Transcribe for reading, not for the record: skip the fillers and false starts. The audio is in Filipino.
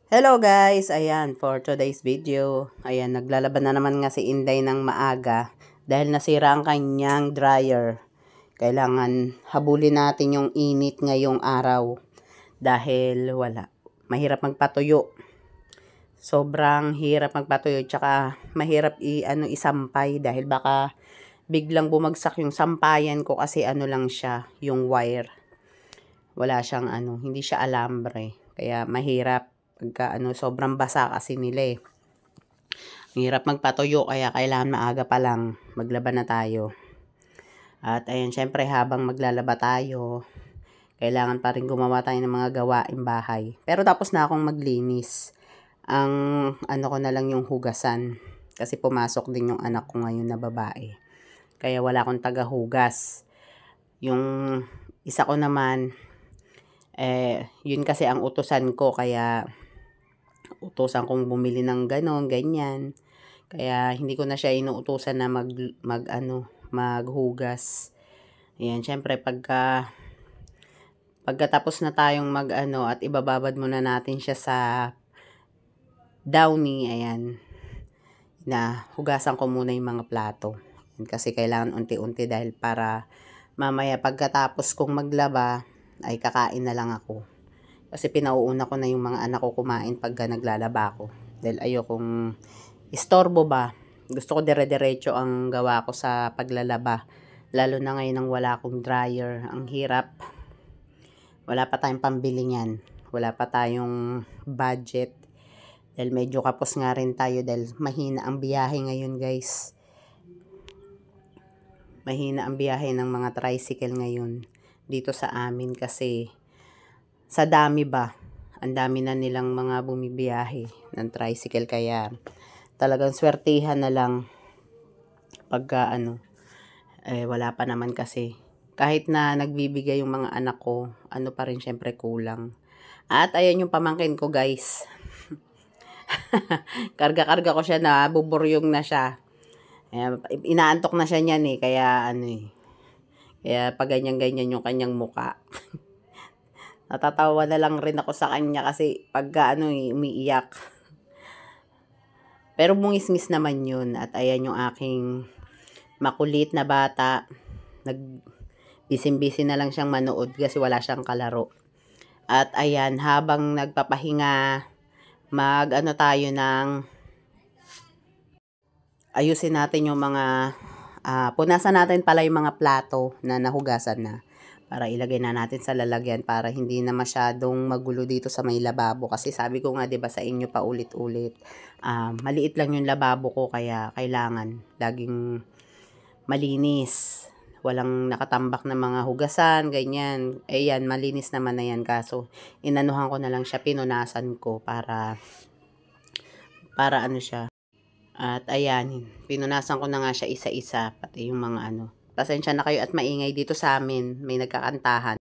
Hello guys! Ayan, for today's video, ayan, naglalaban na naman nga si Inday ng maaga dahil nasira ang kanyang dryer. Kailangan habulin natin yung init ngayong araw dahil wala. Mahirap magpatuyo. Sobrang hirap magpatuyo tsaka mahirap isampay dahil baka biglang bumagsak yung sampayan ko kasi lang siya, yung wire. Wala siyang hindi siya alambre. Kaya mahirap pagka sobrang basa kasi nila eh. Ang hirap magpatuyo kaya kailangan maaga pa lang maglaban na tayo. At ayan, syempre habang maglalaba tayo, kailangan pa rin gumawa tayo ng mga gawaing bahay. Pero tapos na akong maglinis. Ang ko na lang yung hugasan. Kasi pumasok din yung anak ko ngayon na babae. Kaya wala akong taga-hugas. Yung isa ko naman, yun kasi ang utusan ko, kaya utusan kong bumili ng ganon, ganyan. Kaya hindi ko na siya inuutusan na maghugas. Ayan, syempre pagkatapos na tayong at ibababad muna natin siya sa downy, ayan. Na hugasan ko muna yung mga plato. Kasi kailangan unti-unti dahil para mamaya pagkatapos kong maglaba ay kakain na lang ako. Kasi pinauuna ko na yung mga anak ko kumain pagka naglalaba ako. Dahil ayokong istorbo ba. Gusto ko dire-diretso ang gawa ko sa paglalaba. Lalo na ngayon nang wala akong dryer. Ang hirap. Wala pa tayong pambili niyan. Wala pa tayong budget. Dahil medyo kapos nga rin tayo dahil mahina ang biyahe ngayon guys. Mahina ang biyahe ng mga tricycle ngayon dito sa amin kasi sa dami ba, ang dami na nilang mga bumibiyahe ng tricycle, kaya talagang swertihan na lang pagka wala pa naman kasi. Kahit na nagbibigay yung mga anak ko, pa rin syempre kulang. At ayan yung pamangkin ko guys. Karga-karga ko siya na, buburyong na siya. Inaantok na siya niyan eh, kaya kaya pag ganyan-ganyan yung kanyang muka. Natatawa na lang rin ako sa kanya kasi pagka umiiyak. Pero bungis-ngis naman yun. At ayan yung aking makulit na bata. Bisim-bisi na lang siyang manood kasi wala siyang kalaro. At ayan, habang nagpapahinga, tayo ng ayusin natin yung mga punasan natin pala yung mga plato na nahugasan na. Para ilagay na natin sa lalagyan para hindi na masyadong magulo dito sa may lababo. Kasi sabi ko nga 'di ba sa inyo pa ulit-ulit, maliit lang yung lababo ko kaya kailangan laging malinis. Walang nakatambak na mga hugasan, ganyan. Ayan, malinis naman na yan. Kaso inanuhan ko na lang siya, pinunasan ko para siya. At ayan, pinunasan ko na nga siya isa-isa, pati yung mga Pasensya na kayo at maingay dito sa amin. May nagkakantahan.